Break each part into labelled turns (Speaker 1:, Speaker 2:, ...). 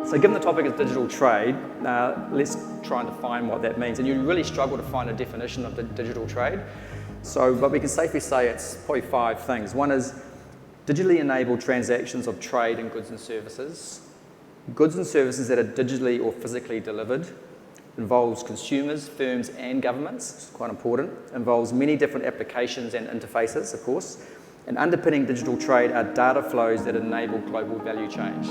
Speaker 1: So given the topic is digital trade, let's try and define what that means. And you really struggle to find a definition of the digital trade. But we can safely say it's probably 5 things. One is digitally enabled transactions of trade in goods and services. Goods and services that are digitally or physically delivered. Involves consumers, firms and governments, which is quite important. Involves many different applications and interfaces, of course. And underpinning digital trade are data flows that enable global value change.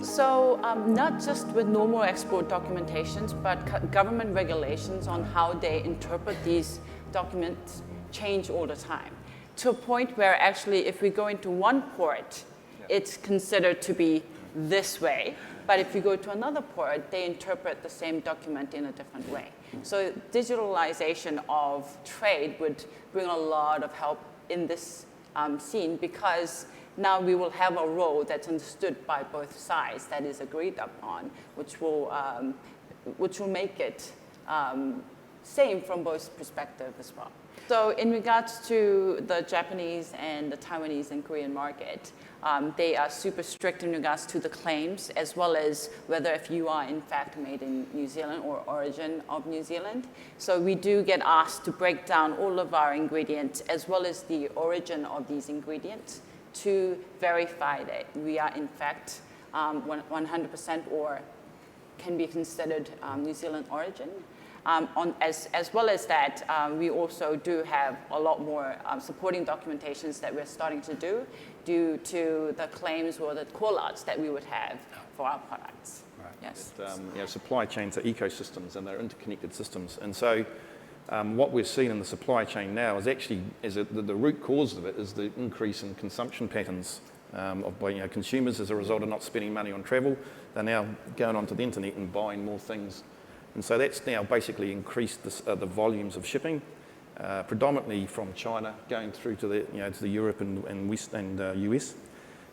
Speaker 2: So not just with normal export documentations, but government regulations on how they interpret these documents change all the time. To a point where actually if we go into one port, it's considered to be this way. But if you go to another port, they interpret the same document in a different way. So digitalization of trade would bring a lot of help in this scene, because now we will have a role that's understood by both sides, that is agreed upon, which will make it same from both perspectives as well. So in regards to the Japanese and the Taiwanese and Korean market, they are super strict in regards to the claims, as well as whether if you are in fact made in New Zealand or origin of New Zealand. So we do get asked to break down all of our ingredients, as well as the origin of these ingredients, to verify that we are in fact 100% or can be considered New Zealand origin. As well as that, we also do have a lot more supporting documentations that we're starting to do due to the claims or the call-outs that we would have for our products.
Speaker 3: Right.
Speaker 2: Yes.
Speaker 3: Supply chains are ecosystems and they're interconnected systems. And so what we're seeing in the supply chain now is actually the root cause of it is the increase in consumption patterns of consumers as a result of not spending money on travel. They're now going onto the internet and buying more things. And so that's now basically increased the volumes of shipping, predominantly from China going through to the Europe and West and US.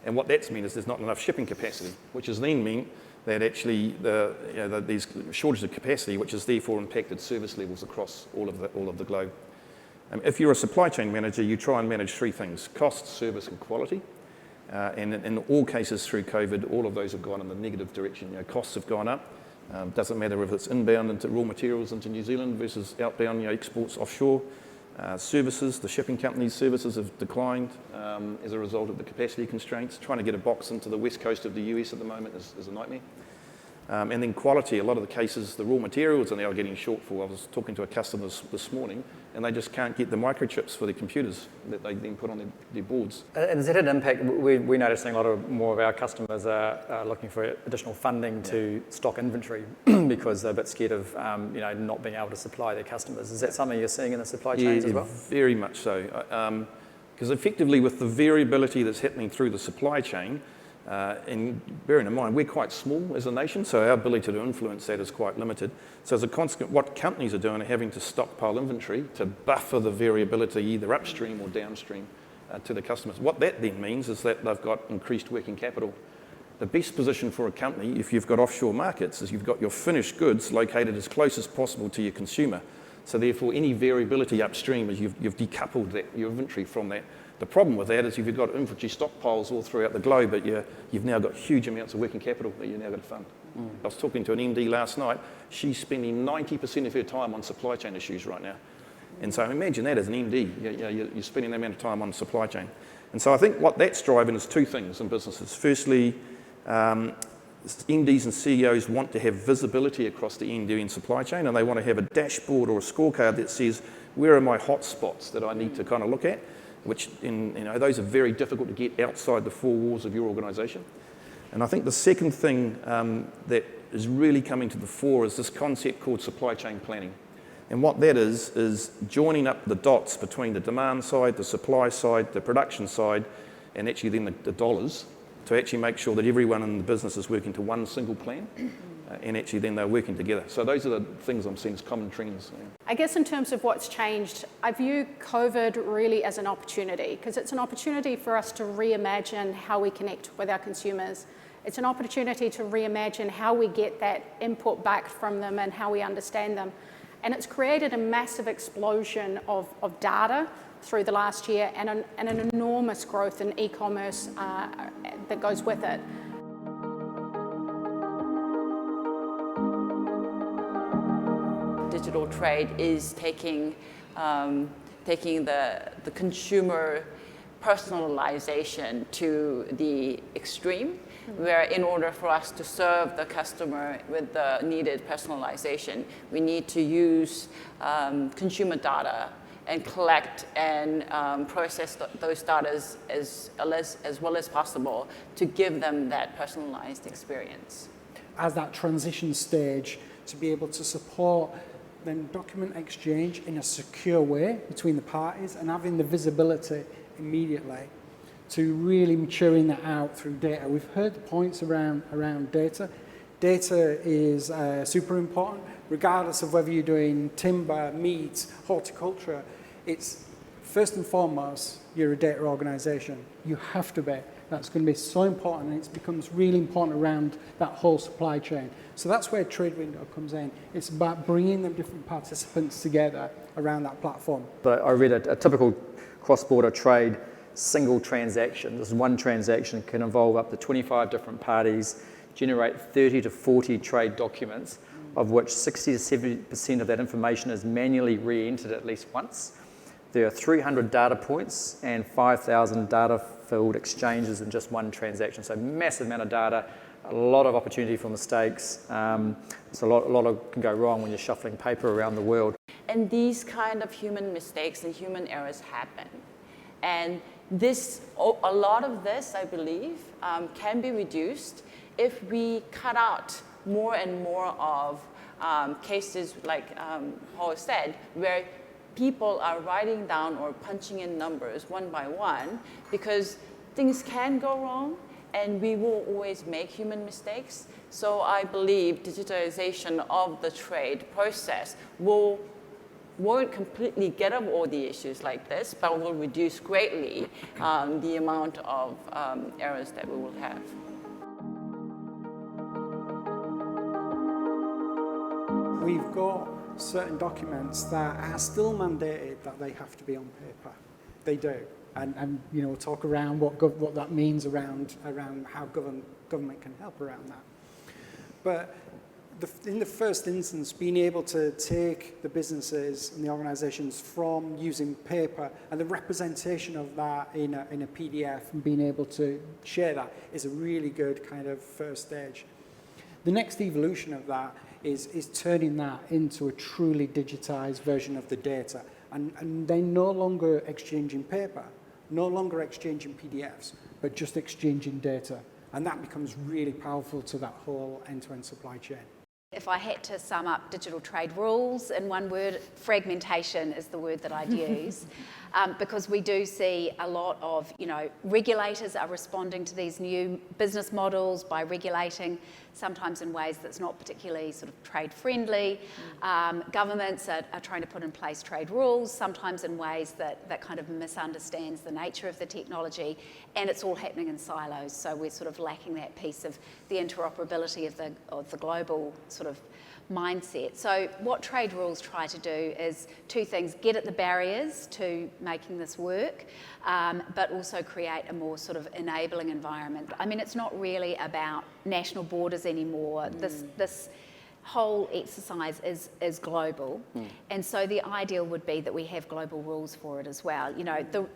Speaker 3: And what that's meant is there's not enough shipping capacity, which has then meant that actually these shortage of capacity, which has therefore impacted service levels across all of the globe. If you're a supply chain manager, you try and manage 3 things: cost, service, and quality. And in all cases through COVID, all of those have gone in the negative direction. Costs have gone up. Doesn't matter if it's inbound into raw materials into New Zealand versus outbound exports offshore. Services, the shipping companies' services have declined as a result of the capacity constraints. Trying to get a box into the west coast of the US at the moment is a nightmare. And then quality, a lot of the cases, the raw materials are now getting shortfall. I was talking to a customer this morning, and they just can't get the microchips for their computers that they then put on their boards.
Speaker 1: And is that an impact? We're noticing more of our customers are looking for additional funding to stock inventory because they're a bit scared of not being able to supply their customers. Is that something you're seeing in the supply chains as well?
Speaker 3: Very much so. Because effectively with the variability that's happening through the supply chain, and bearing in mind, we're quite small as a nation, so our ability to influence that is quite limited. So as a consequence, what companies are doing are having to stockpile inventory to buffer the variability either upstream or downstream to the customers. What that then means is that they've got increased working capital. The best position for a company, if you've got offshore markets, is you've got your finished goods located as close as possible to your consumer. So therefore, any variability upstream is you've decoupled your inventory from that. The problem with that is if you've got inventory stockpiles all throughout the globe, but you've now got huge amounts of working capital that you're now going to fund. I was talking to an MD last night. She's spending 90% of her time on supply chain issues right now. And so imagine that as an MD. You're spending that amount of time on supply chain. And so I think what that's driving is 2 things in businesses. Firstly, MDs and CEOs want to have visibility across the end-to-end supply chain, and they want to have a dashboard or a scorecard that says, where are my hot spots that I need to kind of look at? Which those are very difficult to get outside the 4 walls of your organisation. And I think the second thing that is really coming to the fore is this concept called supply chain planning. And what that is joining up the dots between the demand side, the supply side, the production side, and actually then the dollars to actually make sure that everyone in the business is working to one single plan. And actually then they're working together. So those are the things I'm seeing as common trends.
Speaker 4: I guess in terms of what's changed, I view COVID really as an opportunity, because it's an opportunity for us to reimagine how we connect with our consumers. It's an opportunity to reimagine how we get that input back from them and how we understand them. And it's created a massive explosion of data through the last year and an enormous growth in e-commerce that goes with it.
Speaker 2: Digital trade is taking the consumer personalization to the extreme, where in order for us to serve the customer with the needed personalization, we need to use consumer data and collect and process those data as well as possible to give them that personalized experience.
Speaker 5: As that transition stage, to be able to support then document exchange in a secure way between the parties and having the visibility immediately to really maturing that out through data. We've heard the points around data. Data is super important, regardless of whether you're doing timber, meat, horticulture. It's first and foremost, you're a data organization. You have to be. That's going to be so important, and it becomes really important around that whole supply chain. So that's where Trade Window comes in. It's about bringing the different participants together around that platform.
Speaker 1: But I read a typical cross-border trade single transaction. This one transaction can involve up to 25 different parties, generate 30 to 40 trade documents, of which 60 to 70% of that information is manually re-entered at least once. There are 300 data points and 5,000 data-filled exchanges in just one transaction. So massive amount of data, a lot of opportunity for mistakes. So a lot can go wrong when you're shuffling paper around the world.
Speaker 2: And these kind of human mistakes and human errors happen. And a lot of this, I believe, can be reduced if we cut out more and more of cases like Paul said, where people are writing down or punching in numbers one by one, because things can go wrong and we will always make human mistakes. So I believe digitalization of the trade process won't completely get rid of all the issues like this, but will reduce greatly the amount of errors that we will have.
Speaker 5: We've got certain documents that are still mandated that they have to be on paper. They do. And you know, we'll talk around what that means around how government can help around that. But in the first instance, being able to take the businesses and the organizations from using paper and the representation of that in a PDF and being able to share that is a really good kind of first stage. The next evolution of that is turning that into a truly digitized version of the data. And they're no longer exchanging paper, no longer exchanging PDFs, but just exchanging data. And that becomes really powerful to that whole end-to-end supply chain.
Speaker 6: If I had to sum up digital trade rules in one word, fragmentation is the word that I'd use. Because we do see a lot of, regulators are responding to these new business models by regulating, sometimes in ways that's not particularly sort of trade friendly. Governments are trying to put in place trade rules, sometimes in ways that kind of misunderstands the nature of the technology, and it's all happening in silos. So we're sort of lacking that piece of the interoperability of the global sort of mindset. So what trade rules try to do is two things: get at the barriers to making this work, but also create a more sort of enabling environment. I mean, it's not really about national borders anymore. This whole exercise is global, and so the ideal would be that we have global rules for it as well.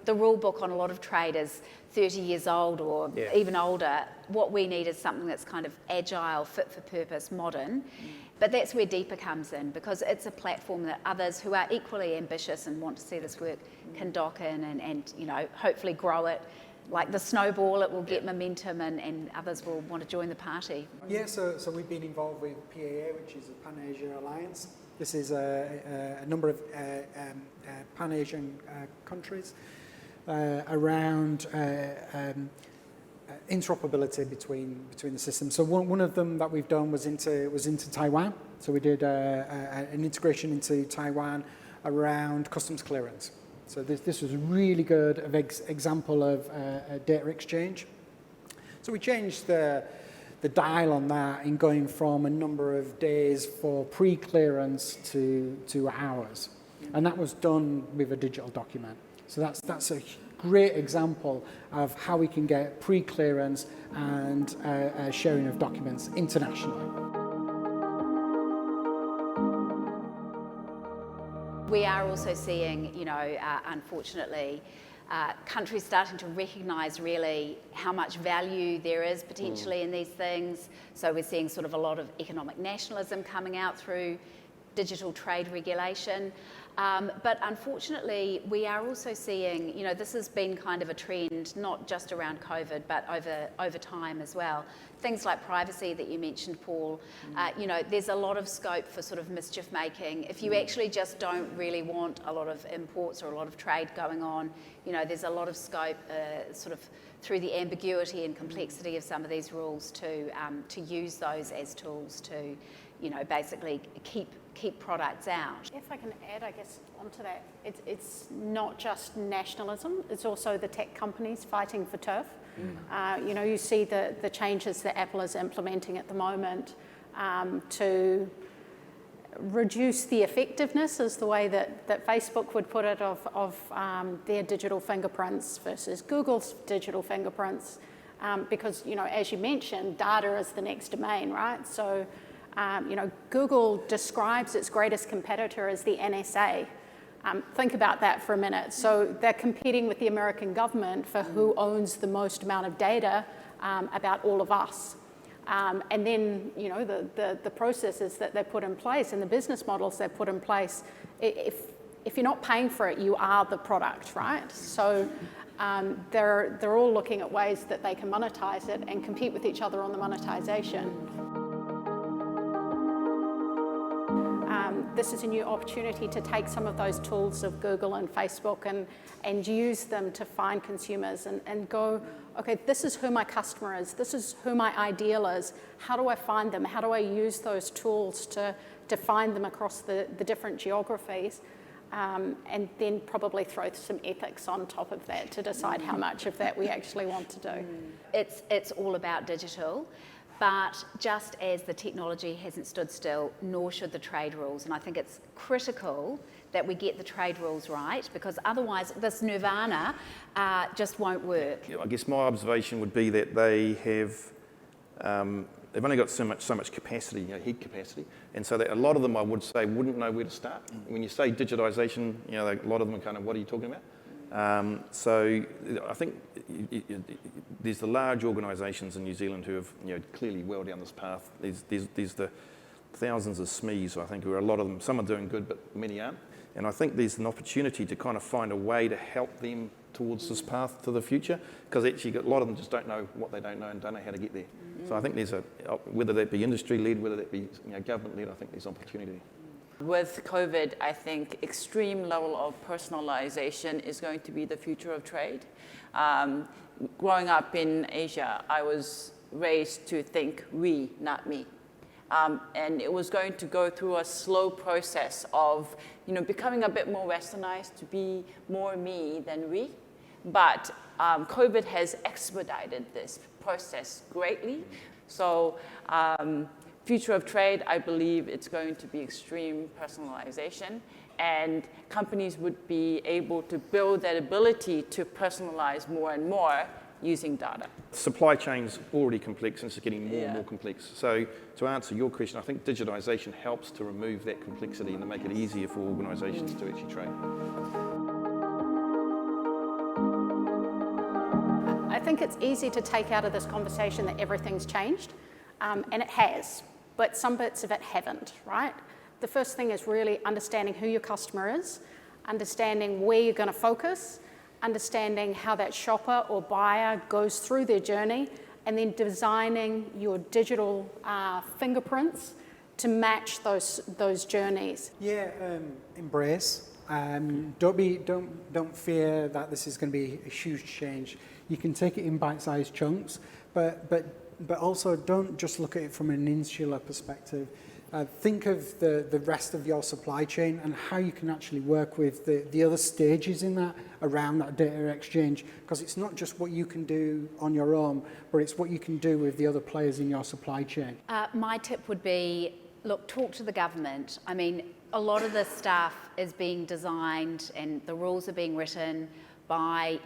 Speaker 6: The rule book on a lot of trade is 30 years old or even older. What we need is something that's kind of agile, fit for purpose, modern. But that's where Deepa comes in, because it's a platform that others who are equally ambitious and want to see this work can dock in and hopefully grow it. Like the snowball, it will get momentum and others will want to join the party.
Speaker 5: Yeah, so we've been involved with PAA, which is a Pan-Asia Alliance. This is a number of Pan-Asian countries around interoperability between the systems. So one of them that we've done was into Taiwan. So we did an integration into Taiwan around customs clearance. So this was a really good example of data exchange. So we changed the the dial on that in going from a number of days for pre-clearance to hours. And that was done with a digital document. So that's a great example of how we can get pre-clearance and sharing of documents internationally.
Speaker 6: We are also seeing, unfortunately, countries starting to recognise really how much value there is potentially in these things. So we're seeing sort of a lot of economic nationalism coming out through digital trade regulation. But unfortunately, we are also seeing, this has been kind of a trend, not just around COVID, but over time as well. Things like privacy that you mentioned, Paul, there's a lot of scope for sort of mischief making. If you actually just don't really want a lot of imports or a lot of trade going on, there's a lot of scope sort of through the ambiguity and complexity of some of these rules to use those as tools to, basically keep products out.
Speaker 4: If I can add, I guess, onto that, it's not just nationalism, it's also the tech companies fighting for turf. You see the changes that Apple is implementing at the moment to reduce the effectiveness, is the way that Facebook would put it, of their digital fingerprints versus Google's digital fingerprints, because, as you mentioned, data is the next domain, right? So, Google describes its greatest competitor as the NSA. Think about that for a minute. So they're competing with the American government for who owns the most amount of data about all of us. And then, the processes that they put in place and the business models they put in place, if you're not paying for it, you are the product, right? So they're all looking at ways that they can monetize it and compete with each other on the monetization. This is a new opportunity to take some of those tools of Google and Facebook and use them to find consumers and go, okay, this is who my customer is, this is who my ideal is, how do I find them, how do I use those tools to find them across the different geographies, and then probably throw some ethics on top of that to decide how much of that we actually want to do.
Speaker 6: It's all about digital. But just as the technology hasn't stood still, nor should the trade rules. And I think it's critical that we get the trade rules right, because otherwise this nirvana just won't work.
Speaker 3: I guess my observation would be that they have, they've only got so much capacity, heat capacity, and so that a lot of them, I would say, wouldn't know where to start. When you say digitisation, a lot of them are kind of, what are you talking about? So I think there's the large organisations in New Zealand who have clearly well down this path. There's the thousands of SMEs, I think, who are a lot of them. Some are doing good, but many aren't. And I think there's an opportunity to kind of find a way to help them towards this path to the future, because actually a lot of them just don't know what they don't know and don't know how to get there. So I think there's whether that be industry-led, whether that be government-led, I think there's opportunity.
Speaker 2: With COVID, I think extreme level of personalization is going to be the future of trade. Growing up in Asia, I was raised to think we, not me. And it was going to go through a slow process of, becoming a bit more westernized to be more me than we. But COVID has expedited this process greatly. So future of trade, I believe it's going to be extreme personalization, and companies would be able to build that ability to personalize more and more using data.
Speaker 3: Supply chain's already complex and it's getting more and more complex. So to answer your question, I think digitisation helps to remove that complexity and to make it easier for organisations to actually trade.
Speaker 4: I think it's easy to take out of this conversation that everything's changed, and it has, but some bits of it haven't, right? The first thing is really understanding who your customer is, understanding where you're going to focus, understanding how that shopper or buyer goes through their journey, and then designing your digital fingerprints to match those journeys.
Speaker 5: Yeah, embrace. Don't fear that this is going to be a huge change. You can take it in bite-sized chunks, but also don't just look at it from an insular perspective. think of the rest of your supply chain and how you can actually work with the other stages in that, around that data exchange, because it's not just what you can do on your own, but it's what you can do with the other players in your supply chain.
Speaker 6: My tip would be, look, talk to the government. I mean, a lot of this stuff is being designed and the rules are being written by,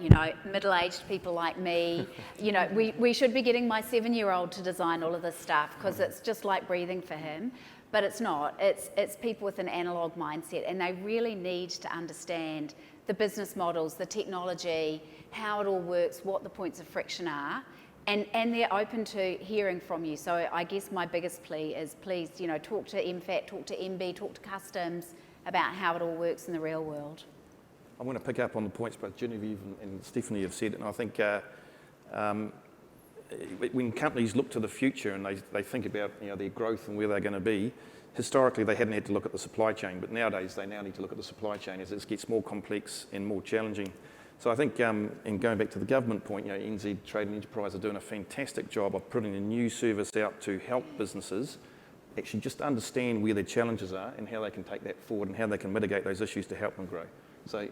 Speaker 6: middle-aged people like me. We should be getting my 7-year-old to design all of this stuff because it's just like breathing for him. But it's not. It's people with an analog mindset, and they really need to understand the business models, the technology, how it all works, what the points of friction are, and they're open to hearing from you. So I guess my biggest plea is, please, talk to MFAT, talk to MB, talk to customs about how it all works in the real world.
Speaker 3: I want to pick up on the points both Genevieve and Stephanie have said, and I think when companies look to the future and they think about their growth and where they're going to be, historically they hadn't had to look at the supply chain, but nowadays they now need to look at the supply chain as it gets more complex and more challenging. So I think, and going back to the government point, NZ Trade and Enterprise are doing a fantastic job of putting a new service out to help businesses actually just understand where their challenges are and how they can take that forward and how they can mitigate those issues to help them grow. So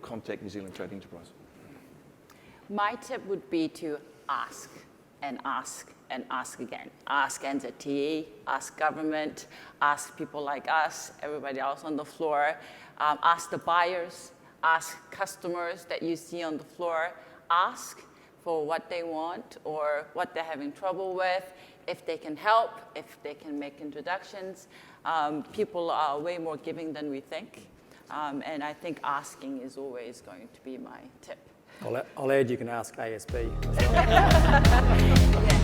Speaker 3: contact New Zealand Trade Enterprise.
Speaker 2: My tip would be to ask and ask and ask again. Ask NZTE, ask government, ask people like us, everybody else on the floor, ask the buyers, ask customers that you see on the floor, ask for what they want or what they're having trouble with, if they can help, if they can make introductions. People are way more giving than we think. And I think asking is always going to be my tip.
Speaker 1: I'll add you can ask ASB as well.
Speaker 2: Yeah.